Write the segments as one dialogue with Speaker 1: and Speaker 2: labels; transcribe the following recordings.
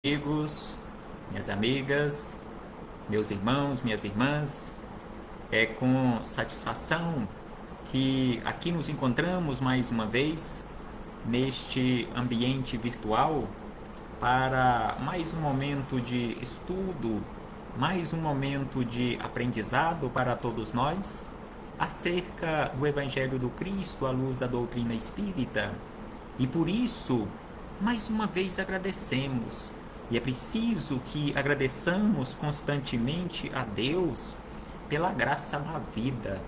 Speaker 1: Amigos, minhas amigas, meus irmãos, minhas irmãs, é com satisfação que aqui nos encontramos mais uma vez neste ambiente virtual para mais um momento de estudo, mais um momento de aprendizado para todos nós acerca do Evangelho do Cristo à luz da doutrina espírita. E por isso, mais uma vez agradecemos. E é preciso que agradeçamos constantemente a Deus pela graça da vida.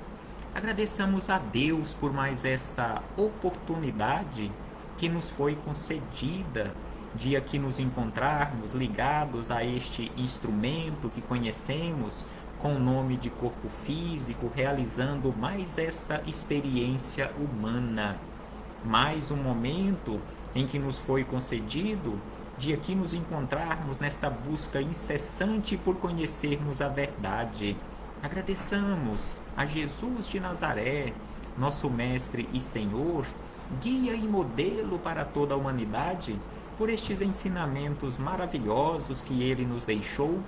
Speaker 1: Agradeçamos a Deus por mais esta oportunidade que nos foi concedida de aqui nos encontrarmos ligados a este instrumento que conhecemos com o nome de corpo físico, realizando mais esta experiência humana. Mais um momento em que nos foi concedido de aqui nos encontrarmos nesta busca incessante por conhecermos a verdade. Agradeçamos a Jesus de Nazaré, nosso Mestre e Senhor, guia e modelo para toda a humanidade, por estes ensinamentos maravilhosos que Ele nos deixou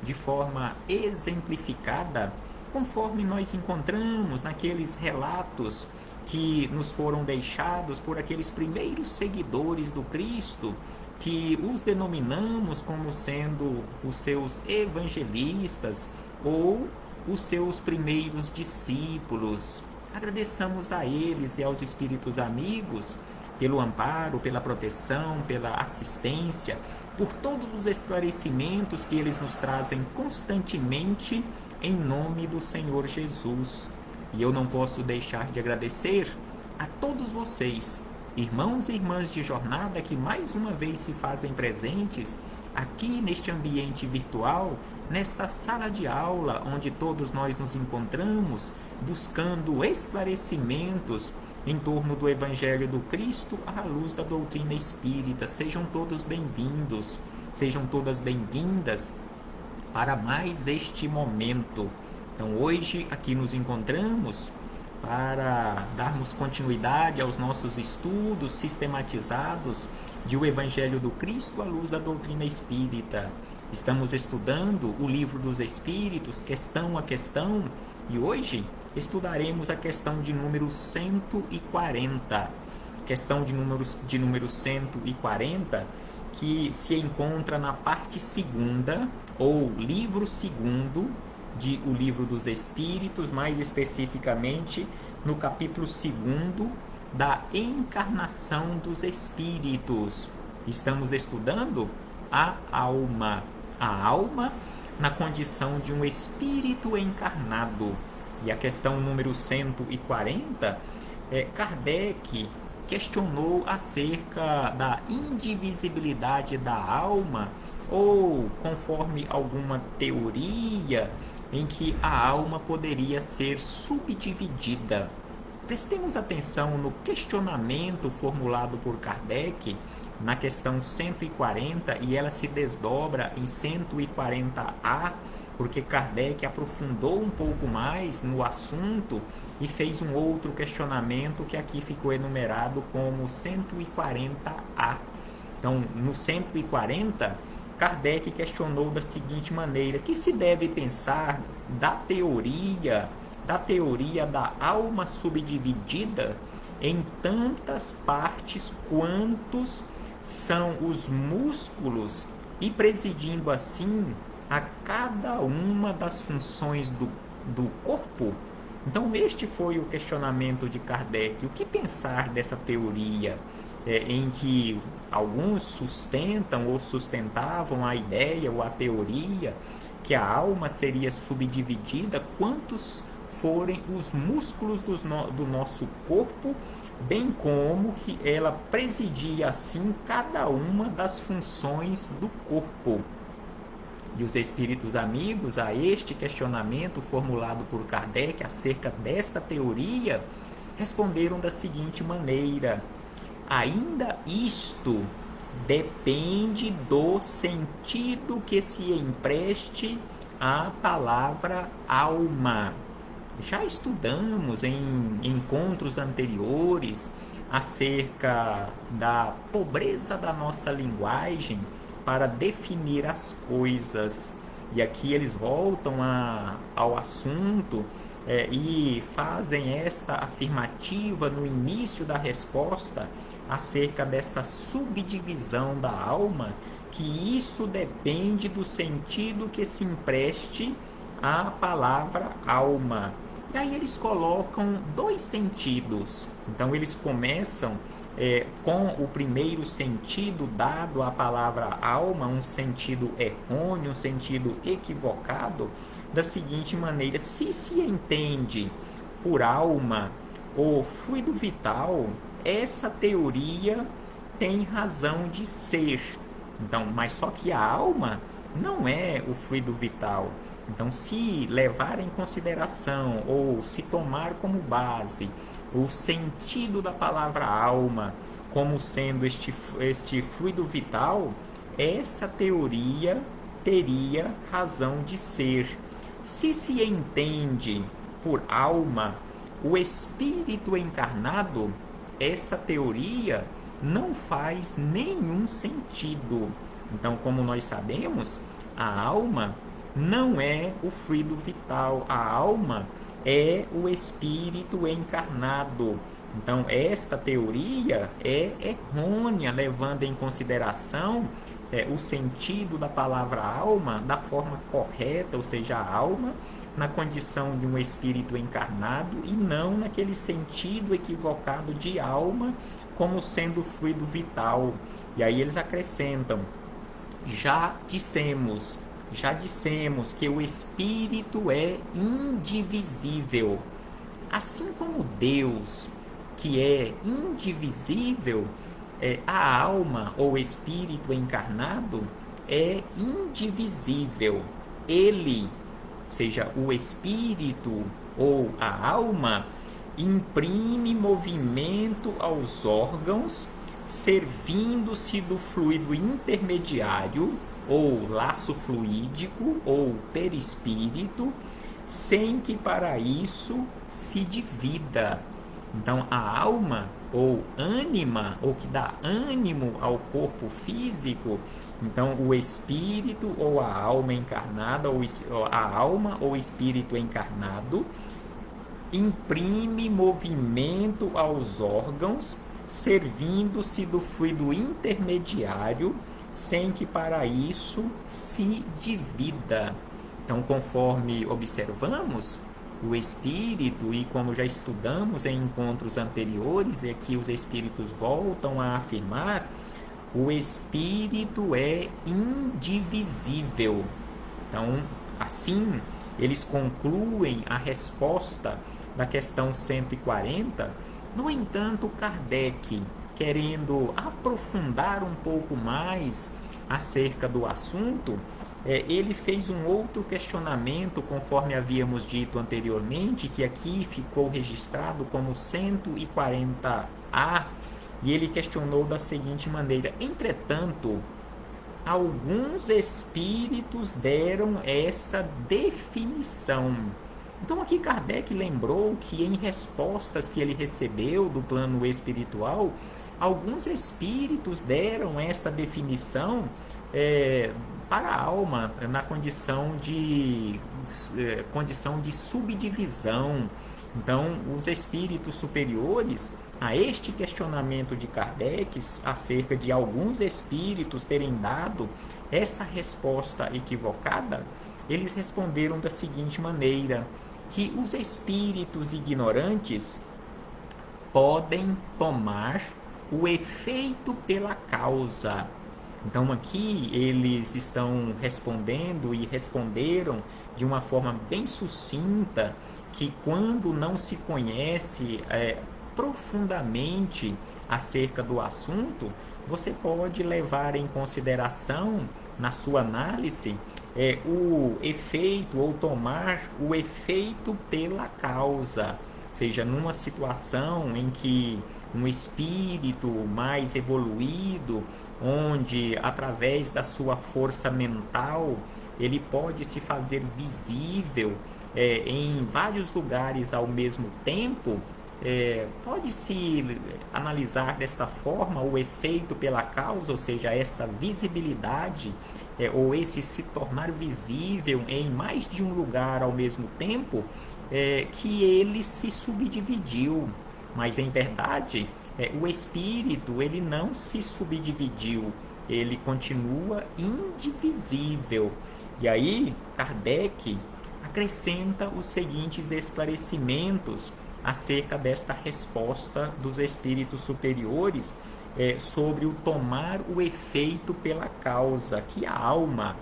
Speaker 1: de forma exemplificada, conforme nós encontramos naqueles relatos que nos foram deixados por aqueles primeiros seguidores do Cristo, que os denominamos como sendo os seus evangelistas ou os seus primeiros discípulos. Agradeçamos a eles e aos espíritos amigos pelo amparo, pela proteção, pela assistência, por todos os esclarecimentos que eles nos trazem constantemente em nome do Senhor Jesus. E eu não posso deixar de agradecer a todos vocês, irmãos e irmãs de jornada, que mais uma vez se fazem presentes aqui neste ambiente virtual, nesta sala de aula onde todos nós nos encontramos, buscando esclarecimentos em torno do Evangelho do Cristo à luz da doutrina espírita. Sejam todos bem-vindos, sejam todas bem-vindas para mais este momento. Então hoje aqui nos encontramos para darmos continuidade aos nossos estudos sistematizados de O Evangelho do Cristo à luz da doutrina espírita. Estamos estudando o Livro dos Espíritos, questão a questão, e hoje estudaremos a questão de número 140. Questão de número 140, que se encontra na parte segunda, ou livro segundo, de O Livro dos Espíritos, mais especificamente no capítulo 2 da Encarnação dos Espíritos. Estamos estudando a alma na condição de um espírito encarnado. E a questão número 140, Kardec questionou acerca da indivisibilidade da alma, ou conforme alguma teoria em que a alma poderia ser subdividida. Prestemos atenção no questionamento formulado por Kardec na questão 140, e ela se desdobra em 140A, porque Kardec aprofundou um pouco mais no assunto e fez um outro questionamento que aqui ficou enumerado como 140A. Então, no 140, Kardec questionou da seguinte maneira: que se deve pensar da teoria da alma subdividida em tantas partes quantos são os músculos, e presidindo assim a cada uma das funções do corpo? Então este foi o questionamento de Kardec. O que pensar dessa teoria em que alguns sustentam ou sustentavam a ideia ou a teoria que a alma seria subdividida quantos forem os músculos do nosso corpo, bem como que ela presidia assim cada uma das funções do corpo. E os espíritos amigos, a este questionamento formulado por Kardec acerca desta teoria, responderam da seguinte maneira: ainda isto depende do sentido que se empreste à palavra alma. Já estudamos em encontros anteriores acerca da pobreza da nossa linguagem para definir as coisas. E aqui eles voltam ao assunto e fazem esta afirmativa no início da resposta acerca dessa subdivisão da alma, que isso depende do sentido que se empreste à palavra alma. E aí eles colocam dois sentidos. Então eles começam com o primeiro sentido dado à palavra alma, um sentido errôneo, um sentido equivocado, da seguinte maneira: se entende por alma o fluido vital, essa teoria tem razão de ser. Então, mas só que a alma não é o fluido vital. Então, se levar em consideração ou se tomar como base o sentido da palavra alma como sendo este fluido vital, essa teoria teria razão de ser. Se entende por alma o espírito encarnado, essa teoria não faz nenhum sentido. Então, como nós sabemos, a alma não é o fluido vital, a alma é o espírito encarnado. Então, esta teoria é errônea, levando em consideração o sentido da palavra alma da forma correta, ou seja, a alma na condição de um espírito encarnado e não naquele sentido equivocado de alma como sendo fluido vital. E aí eles acrescentam: já dissemos que o espírito é indivisível. Assim como Deus, que é indivisível, a alma ou espírito encarnado é indivisível. Ele, ou seja, o espírito ou a alma, imprime movimento aos órgãos, servindo-se do fluido intermediário, ou laço fluídico, ou perispírito, sem que para isso se divida. Então, a alma ou ânima, ou que dá ânimo ao corpo físico, então o espírito ou a alma encarnada, ou a alma ou espírito encarnado, imprime movimento aos órgãos, servindo-se do fluido intermediário, sem que para isso se divida. Então, conforme observamos, o espírito, e como já estudamos em encontros anteriores, e aqui os espíritos voltam a afirmar, o espírito é indivisível. Então, assim, eles concluem a resposta da questão 140. No entanto, Kardec, querendo aprofundar um pouco mais acerca do assunto, ele fez um outro questionamento, conforme havíamos dito anteriormente, que aqui ficou registrado como 140A, e ele questionou da seguinte maneira: entretanto, alguns espíritos deram essa definição. Então aqui Kardec lembrou que em respostas que ele recebeu do plano espiritual, alguns espíritos deram esta definição para a alma na condição de subdivisão. Então, os espíritos superiores, a este questionamento de Kardec acerca de alguns espíritos terem dado essa resposta equivocada, eles responderam da seguinte maneira: que os espíritos ignorantes podem tomar o efeito pela causa. Então aqui eles estão respondendo e responderam de uma forma bem sucinta que quando não se conhece profundamente acerca do assunto, você pode levar em consideração na sua análise o efeito, ou tomar o efeito pela causa. Ou seja, numa situação em que um espírito mais evoluído, onde através da sua força mental ele pode se fazer visível em vários lugares ao mesmo tempo, Pode-se analisar desta forma o efeito pela causa, ou seja, esta visibilidade, ou esse se tornar visível em mais de um lugar ao mesmo tempo, que ele se subdividiu. Mas em verdade, o espírito ele não se subdividiu, ele continua indivisível. E aí, Kardec acrescenta os seguintes esclarecimentos acerca desta resposta dos espíritos superiores sobre o tomar o efeito pela causa, que a alma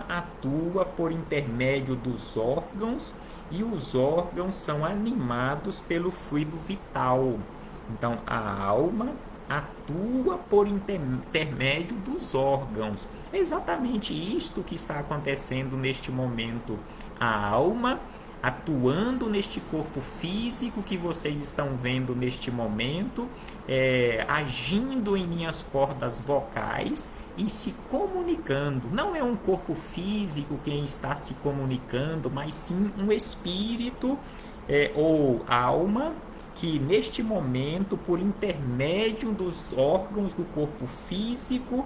Speaker 1: atua por intermédio dos órgãos e os órgãos são animados pelo fluido vital. Então, a alma atua por intermédio dos órgãos. É exatamente isto que está acontecendo neste momento. A alma atuando neste corpo físico que vocês estão vendo neste momento, agindo em minhas cordas vocais e se comunicando. Não é um corpo físico quem está se comunicando, mas sim um espírito ou alma que neste momento, por intermédio dos órgãos do corpo físico,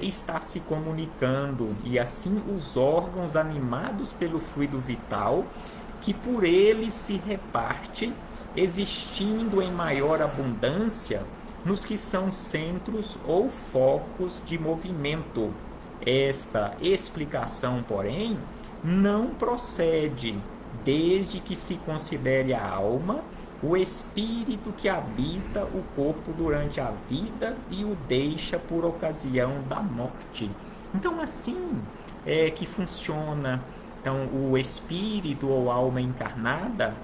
Speaker 1: está se comunicando. E assim os órgãos animados pelo fluido vital, que por ele se reparte, existindo em maior abundância nos que são centros ou focos de movimento. Esta explicação, porém, não procede desde que se considere a alma o espírito que habita o corpo durante a vida e o deixa por ocasião da morte. Então, assim é que funciona. Então, o espírito ou alma encarnada,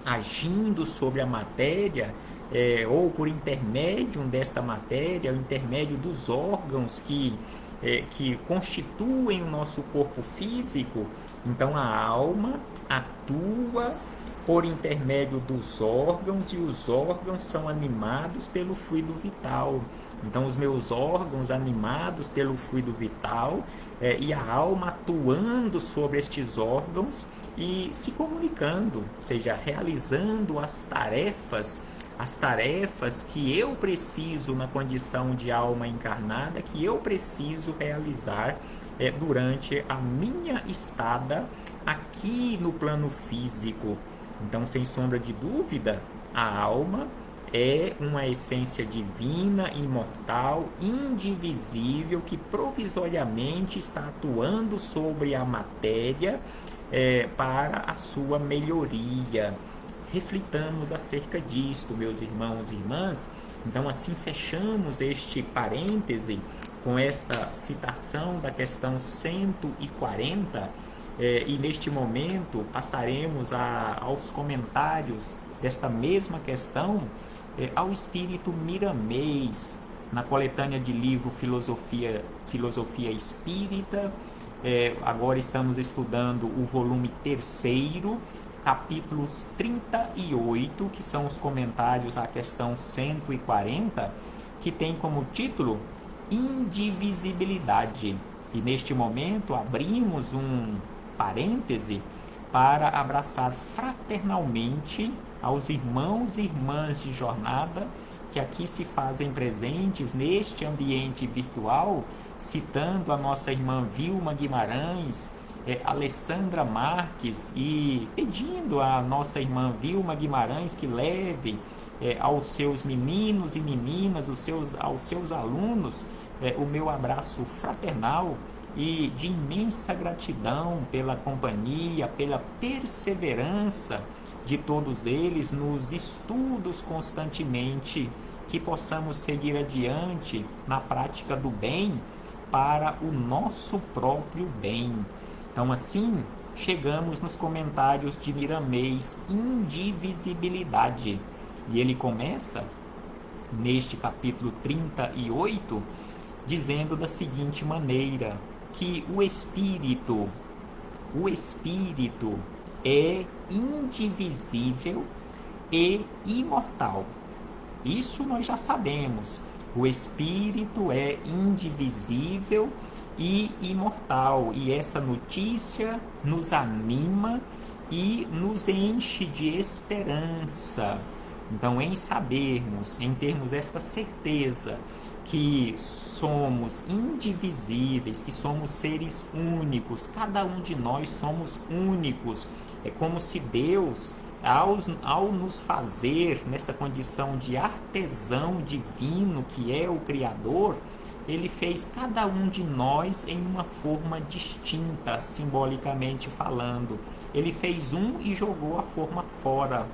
Speaker 1: agindo sobre a matéria, ou por intermédio desta matéria, o intermédio dos órgãos que constituem o nosso corpo físico, então a alma atua por intermédio dos órgãos e os órgãos são animados pelo fluido vital. Então, os meus órgãos animados pelo fluido vital e a alma atuando sobre estes órgãos e se comunicando, ou seja, realizando as tarefas que eu preciso na condição de alma encarnada, que eu preciso realizar durante a minha estada aqui no plano físico. Então, sem sombra de dúvida, a alma é uma essência divina, imortal, indivisível, que provisoriamente está atuando sobre a matéria para a sua melhoria. Reflitamos acerca disto, meus irmãos e irmãs. Então, assim fechamos este parêntese com esta citação da questão 140, e neste momento passaremos aos comentários desta mesma questão ao espírito Miramês, na coletânea de livro Filosofia Espírita. Agora estamos estudando o volume 3º, capítulos 38, que são os comentários à questão 140, que tem como título Indivisibilidade. E neste momento abrimos um parêntese para abraçar fraternalmente aos irmãos e irmãs de jornada que aqui se fazem presentes neste ambiente virtual, citando a nossa irmã Vilma Guimarães, Alessandra Marques, e pedindo à nossa irmã Vilma Guimarães que leve aos seus meninos e meninas, aos seus alunos, o meu abraço fraternal e de imensa gratidão pela companhia, pela perseverança de todos eles nos estudos constantemente, que possamos seguir adiante na prática do bem para o nosso próprio bem. Então, assim, chegamos nos comentários de Miramês, Indivisibilidade. E ele começa, neste capítulo 38, dizendo da seguinte maneira, que o espírito é indivisível e imortal. Isso nós já sabemos. O espírito é indivisível e imortal. E essa notícia nos anima e nos enche de esperança. Então, em sabermos, em termos esta certeza que somos indivisíveis, que somos seres únicos, cada um de nós somos únicos. É como se Deus, ao nos fazer nesta condição de artesão divino, que é o Criador, ele fez cada um de nós em uma forma distinta, simbolicamente falando. Ele fez um e jogou a forma fora,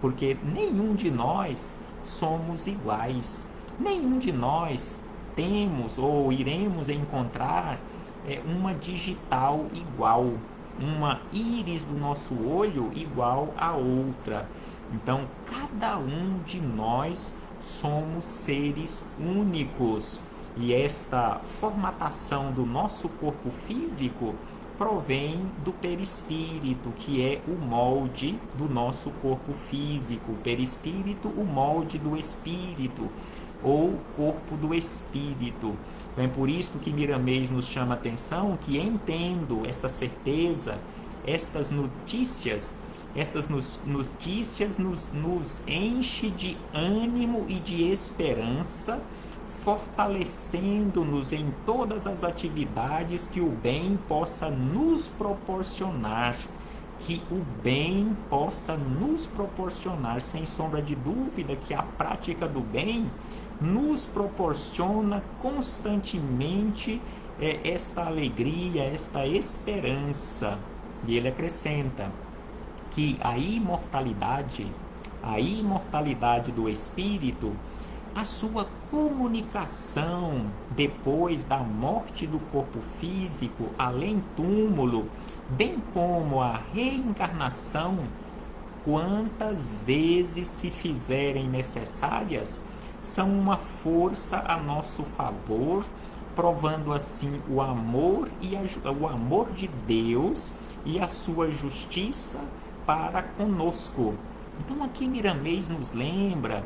Speaker 1: porque nenhum de nós somos iguais. Nenhum de nós temos ou iremos encontrar uma digital igual, uma íris do nosso olho igual a outra. Então, cada um de nós somos seres únicos. E esta formatação do nosso corpo físico provém do perispírito, que é o molde do nosso corpo físico. O perispírito, o molde do espírito, ou corpo do espírito. Então é por isso que Miramês nos chama a atenção que, entendo esta certeza, estas notícias nos enche de ânimo e de esperança, fortalecendo-nos em todas as atividades que o bem possa nos proporcionar. Que o bem possa nos proporcionar, sem sombra de dúvida, que a prática do bem nos proporciona constantemente esta alegria, esta esperança. E ele acrescenta que a imortalidade do espírito, a sua comunicação depois da morte do corpo físico, além túmulo, bem como a reencarnação, quantas vezes se fizerem necessárias, são uma força a nosso favor, provando assim o amor de Deus e a sua justiça para conosco. Então aqui Miramês nos lembra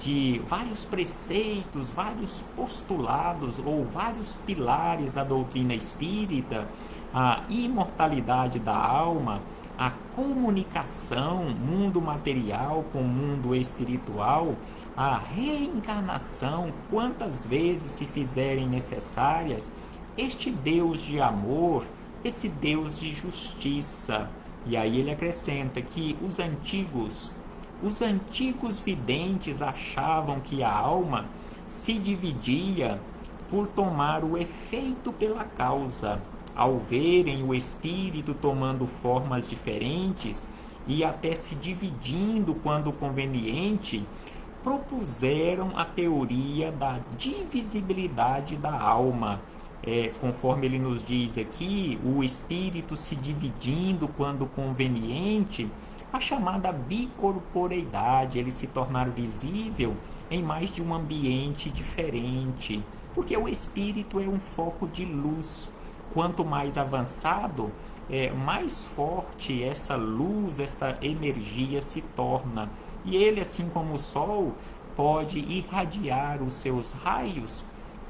Speaker 1: de vários preceitos, vários postulados ou vários pilares da doutrina espírita: a imortalidade da alma, a comunicação mundo material com mundo espiritual, a reencarnação, quantas vezes se fizerem necessárias, este Deus de amor, esse Deus de justiça. E aí ele acrescenta que os antigos videntes achavam que a alma se dividia por tomar o efeito pela causa. Ao verem o espírito tomando formas diferentes e até se dividindo quando conveniente, propuseram a teoria da divisibilidade da alma. Conforme ele nos diz aqui, o espírito se dividindo quando conveniente, a chamada bicorporeidade, ele se tornar visível em mais de um ambiente diferente, porque o espírito é um foco de luz. Quanto mais avançado, mais forte essa luz, esta energia se torna. E ele, assim como o Sol, pode irradiar os seus raios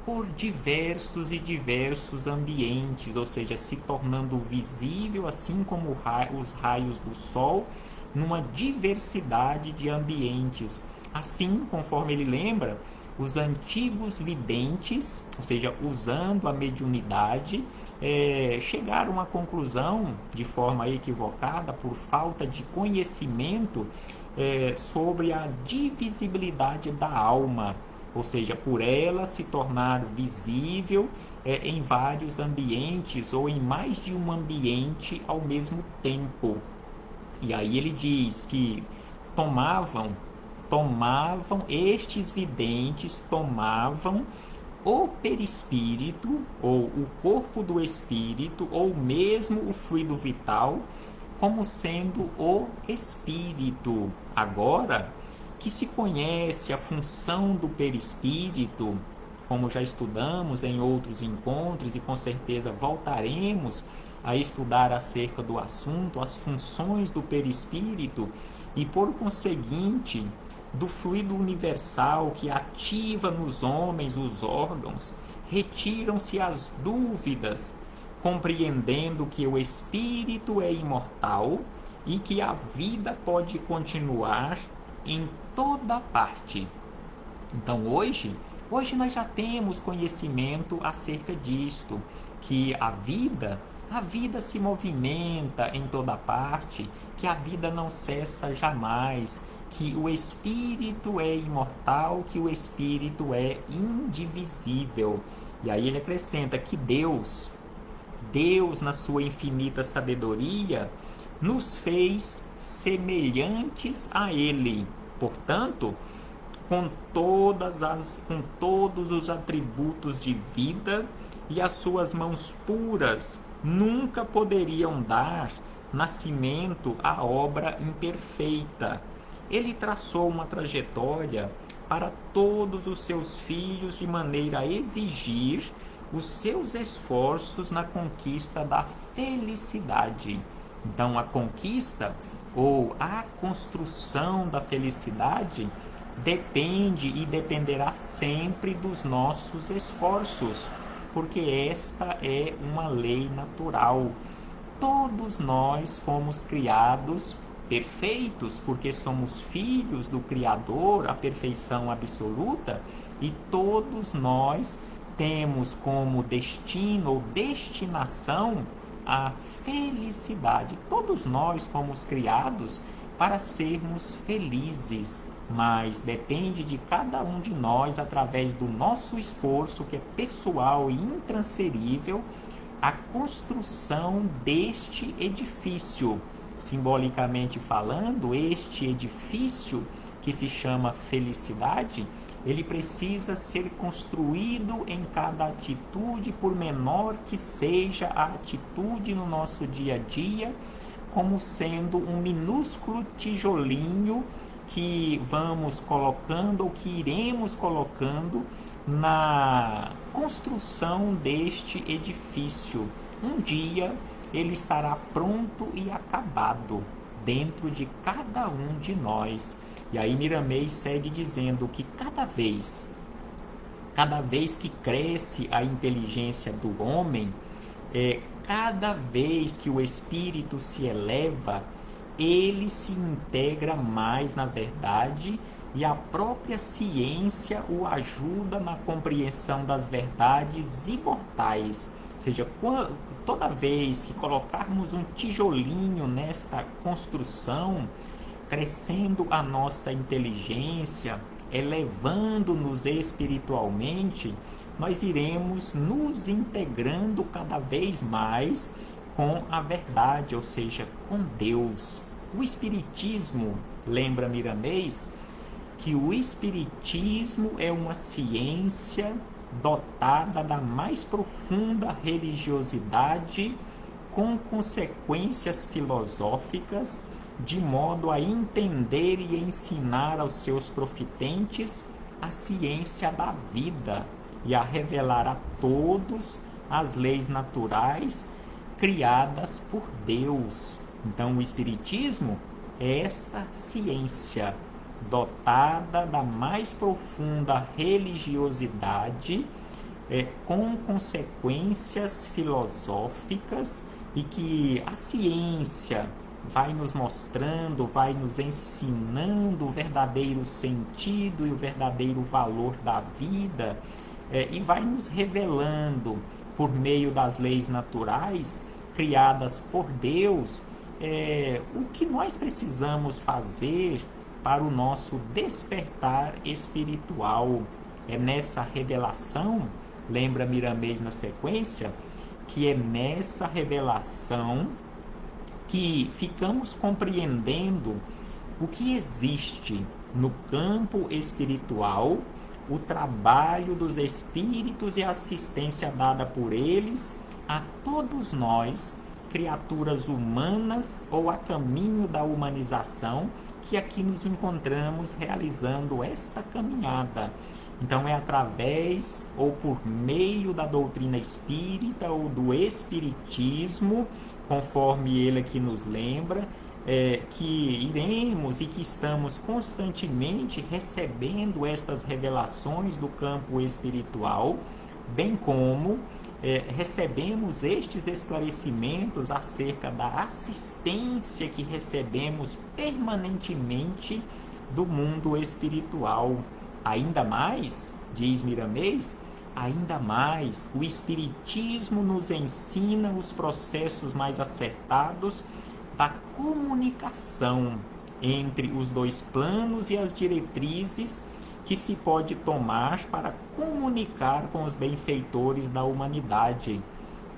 Speaker 1: por diversos e diversos ambientes, ou seja, se tornando visível, assim como os raios do Sol, numa diversidade de ambientes. Assim, conforme ele lembra, os antigos videntes, ou seja, usando a mediunidade, chegaram à conclusão, de forma equivocada, por falta de conhecimento, sobre a divisibilidade da alma, ou seja, por ela se tornar visível em vários ambientes ou em mais de um ambiente ao mesmo tempo. E aí ele diz que estes videntes tomavam o perispírito, ou o corpo do espírito, ou mesmo o fluido vital, como sendo o espírito. Agora que se conhece a função do perispírito, como já estudamos em outros encontros e com certeza voltaremos a estudar acerca do assunto, as funções do perispírito e, por conseguinte, do fluido universal que ativa nos homens os órgãos, retiram-se as dúvidas, compreendendo que o espírito é imortal e que a vida pode continuar em toda parte. Então hoje nós já temos conhecimento acerca disto, que a vida se movimenta em toda parte, que a vida não cessa jamais, que o espírito é imortal, que o espírito é indivisível. E aí ele acrescenta que Deus na sua infinita sabedoria, nos fez semelhantes a Ele. Portanto, com todos os atributos de vida, e as suas mãos puras nunca poderiam dar nascimento à obra imperfeita. Ele traçou uma trajetória para todos os seus filhos de maneira a exigir os seus esforços na conquista da felicidade. Então, a conquista ou a construção da felicidade depende e dependerá sempre dos nossos esforços, porque esta é uma lei natural. Todos nós fomos criados perfeitos, porque somos filhos do Criador, a perfeição absoluta, e todos nós temos como destino ou destinação a felicidade. Todos nós fomos criados para sermos felizes, mas depende de cada um de nós, através do nosso esforço, que é pessoal e intransferível, a construção deste edifício. Simbolicamente falando, este edifício que se chama felicidade, ele precisa ser construído em cada atitude, por menor que seja a atitude no nosso dia a dia, como sendo um minúsculo tijolinho que vamos colocando ou que iremos colocando na construção deste edifício. Um dia ele estará pronto e acabado dentro de cada um de nós. E aí Miramês segue dizendo que cada vez que cresce a inteligência do homem, cada vez que o espírito se eleva, ele se integra mais na verdade, e a própria ciência o ajuda na compreensão das verdades imortais. Ou seja, toda vez que colocarmos um tijolinho nesta construção, crescendo a nossa inteligência, elevando-nos espiritualmente, nós iremos nos integrando cada vez mais com a verdade, ou seja, com Deus. O Espiritismo, lembra Miramês, que o Espiritismo é uma ciência dotada da mais profunda religiosidade, com consequências filosóficas, de modo a entender e ensinar aos seus profitentes a ciência da vida e a revelar a todos as leis naturais criadas por Deus. Então, o Espiritismo é esta ciência dotada da mais profunda religiosidade, com consequências filosóficas, e que a ciência vai nos mostrando, vai nos ensinando o verdadeiro sentido e o verdadeiro valor da vida, e vai nos revelando, por meio das leis naturais criadas por Deus, o que nós precisamos fazer para o nosso despertar espiritual. É nessa revelação, lembra Miramês na sequência, que é nessa revelação que ficamos compreendendo o que existe no campo espiritual, o trabalho dos espíritos e a assistência dada por eles a todos nós, criaturas humanas ou a caminho da humanização, que aqui nos encontramos realizando esta caminhada. Então é através ou por meio da doutrina espírita ou do espiritismo, conforme ele aqui nos lembra, que iremos e que estamos constantemente recebendo estas revelações do campo espiritual, bem como recebemos estes esclarecimentos acerca da assistência que recebemos permanentemente do mundo espiritual. Ainda mais, diz Miramês, ainda mais, o Espiritismo nos ensina os processos mais acertados da comunicação entre os dois planos e as diretrizes que se pode tomar para comunicar com os benfeitores da humanidade.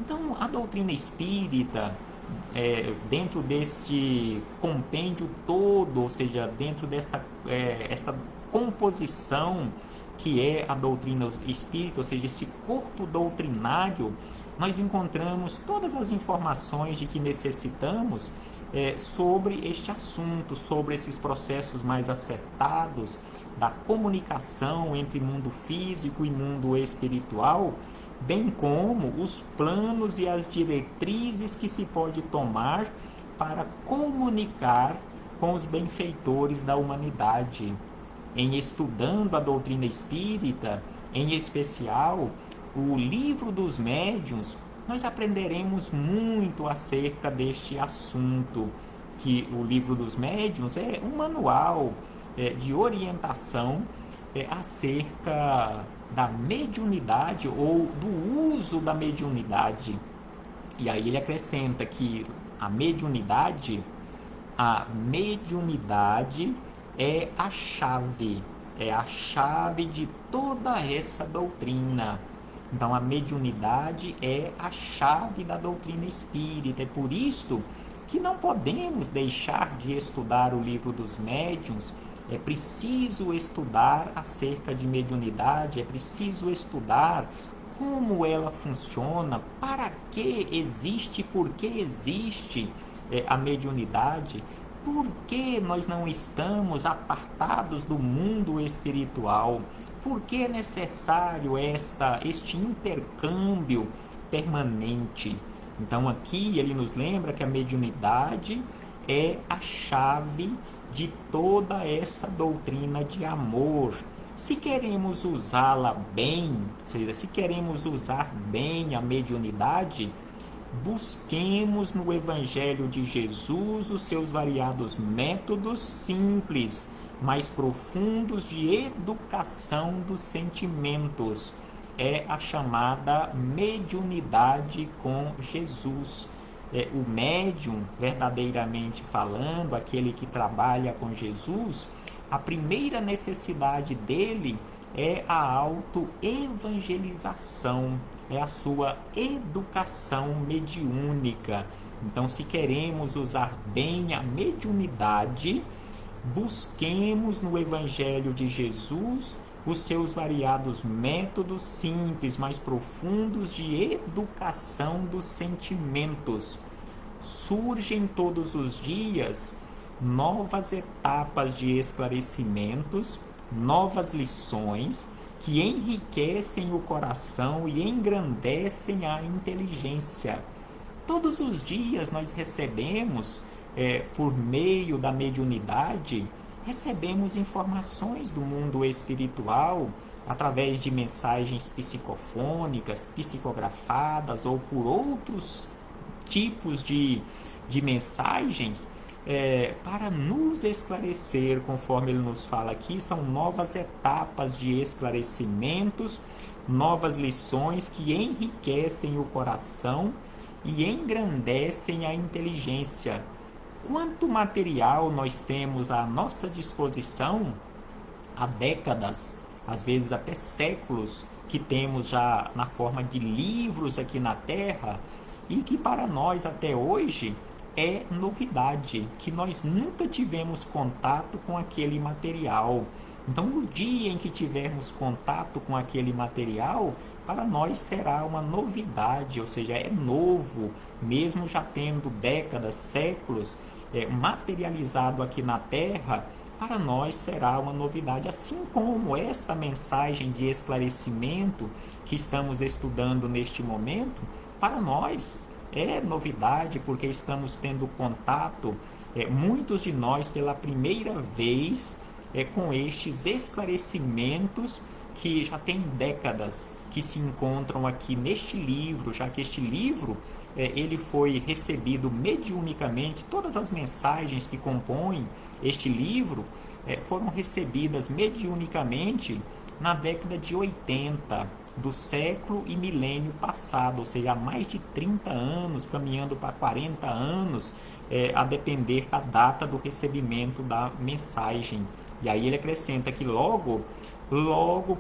Speaker 1: Então, a doutrina espírita, dentro deste compêndio todo, ou seja, dentro desta esta composição que é a doutrina espírita, ou seja, esse corpo doutrinário, nós encontramos todas as informações de que necessitamos sobre este assunto, sobre esses processos mais acertados da comunicação entre mundo físico e mundo espiritual, bem como os planos e as diretrizes que se pode tomar para comunicar com os benfeitores da humanidade. Em estudando a doutrina espírita, em especial o Livro dos Médiuns, nós aprenderemos muito acerca deste assunto, que o Livro dos Médiuns é um manual de orientação acerca da mediunidade ou do uso da mediunidade. E aí ele acrescenta que a mediunidade é a chave de toda essa doutrina. Então a mediunidade é a chave da doutrina espírita. É por isto que não podemos deixar de estudar o Livro dos Médiuns. É preciso estudar acerca de mediunidade, é preciso estudar como ela funciona, para que existe, por que existe a mediunidade. Por que nós não estamos apartados do mundo espiritual? Por que é necessário este intercâmbio permanente? Então aqui ele nos lembra que a mediunidade é a chave de toda essa doutrina de amor. Se queremos usá-la bem, ou seja, se queremos usar bem a mediunidade, busquemos no Evangelho de Jesus os seus variados métodos simples, mais profundos de educação dos sentimentos. É a chamada mediunidade com Jesus. O médium, verdadeiramente falando, aquele que trabalha com Jesus, a primeira necessidade dele é a autoevangelização, é a sua educação mediúnica. Então, se queremos usar bem a mediunidade, busquemos no Evangelho de Jesus os seus variados métodos simples, mais profundos de educação dos sentimentos. Surgem todos os dias novas etapas de esclarecimentos, novas lições que enriquecem o coração e engrandecem a inteligência. Todos os dias nós recebemos, por meio da mediunidade, recebemos informações do mundo espiritual através de mensagens psicofônicas, psicografadas ou por outros tipos de mensagens para nos esclarecer, conforme ele nos fala aqui. São novas etapas de esclarecimentos, novas lições que enriquecem o coração e engrandecem a inteligência. Quanto material nós temos à nossa disposição, há décadas, às vezes até séculos, que temos já na forma de livros aqui na Terra, e que para nós até hoje é novidade, que nós nunca tivemos contato com aquele material. Então, no dia em que tivermos contato com aquele material, para nós será uma novidade, ou seja, é novo, mesmo já tendo décadas, séculos, materializado aqui na Terra, para nós será uma novidade, assim como esta mensagem de esclarecimento que estamos estudando neste momento, para nós é novidade, porque estamos tendo contato, muitos de nós pela primeira vez, com estes esclarecimentos que já tem décadas que se encontram aqui neste livro, já que este livro ele foi recebido mediunicamente, todas as mensagens que compõem este livro foram recebidas mediunicamente na década de 80 do século e milênio passado, ou seja, há mais de 30 anos, caminhando para 40 anos, a depender da data do recebimento da mensagem. E aí ele acrescenta que logo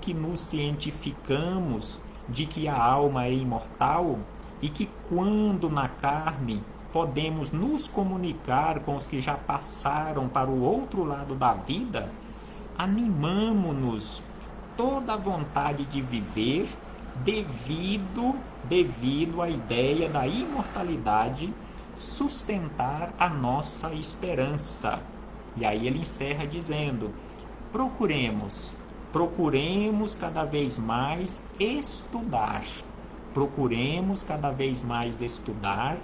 Speaker 1: que nos cientificamos de que a alma é imortal e que quando na carne podemos nos comunicar com os que já passaram para o outro lado da vida, animamo-nos toda a vontade de viver devido à ideia da imortalidade sustentar a nossa esperança. E aí ele encerra dizendo: procuremos cada vez mais estudar, procuremos cada vez mais estudar,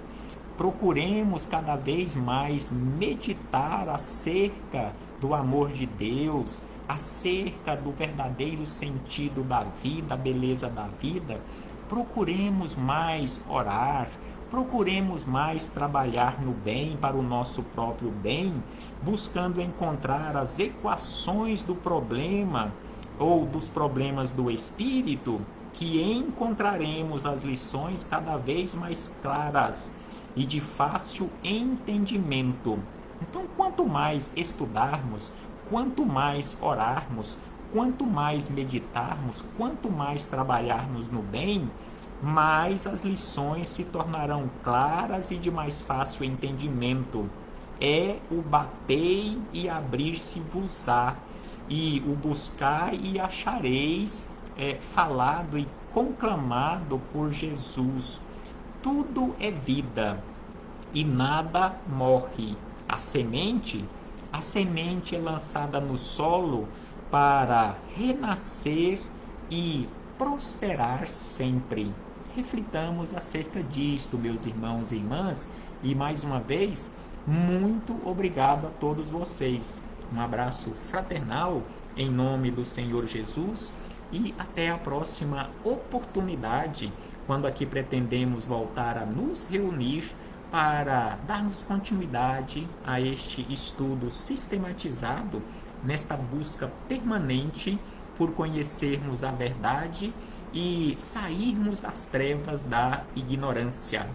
Speaker 1: procuremos cada vez mais meditar acerca do amor de Deus, acerca do verdadeiro sentido da vida, a beleza da vida. Procuremos mais orar, procuremos mais trabalhar no bem para o nosso próprio bem, buscando encontrar as equações do problema ou dos problemas do espírito, que encontraremos as lições cada vez mais claras e de fácil entendimento. Então, quanto mais estudarmos, quanto mais orarmos, quanto mais meditarmos, quanto mais trabalharmos no bem, mais as lições se tornarão claras e de mais fácil entendimento. É o batei e abrir-se-vos-á, e o buscar e achareis, falado e conclamado por Jesus. Tudo é vida e nada morre. A semente é lançada no solo para renascer e prosperar sempre. Reflitamos acerca disto, meus irmãos e irmãs, e mais uma vez, muito obrigado a todos vocês. Um abraço fraternal em nome do Senhor Jesus e até a próxima oportunidade, quando aqui pretendemos voltar a nos reunir para darmos continuidade a este estudo sistematizado nesta busca permanente por conhecermos a verdade e sairmos das trevas da ignorância.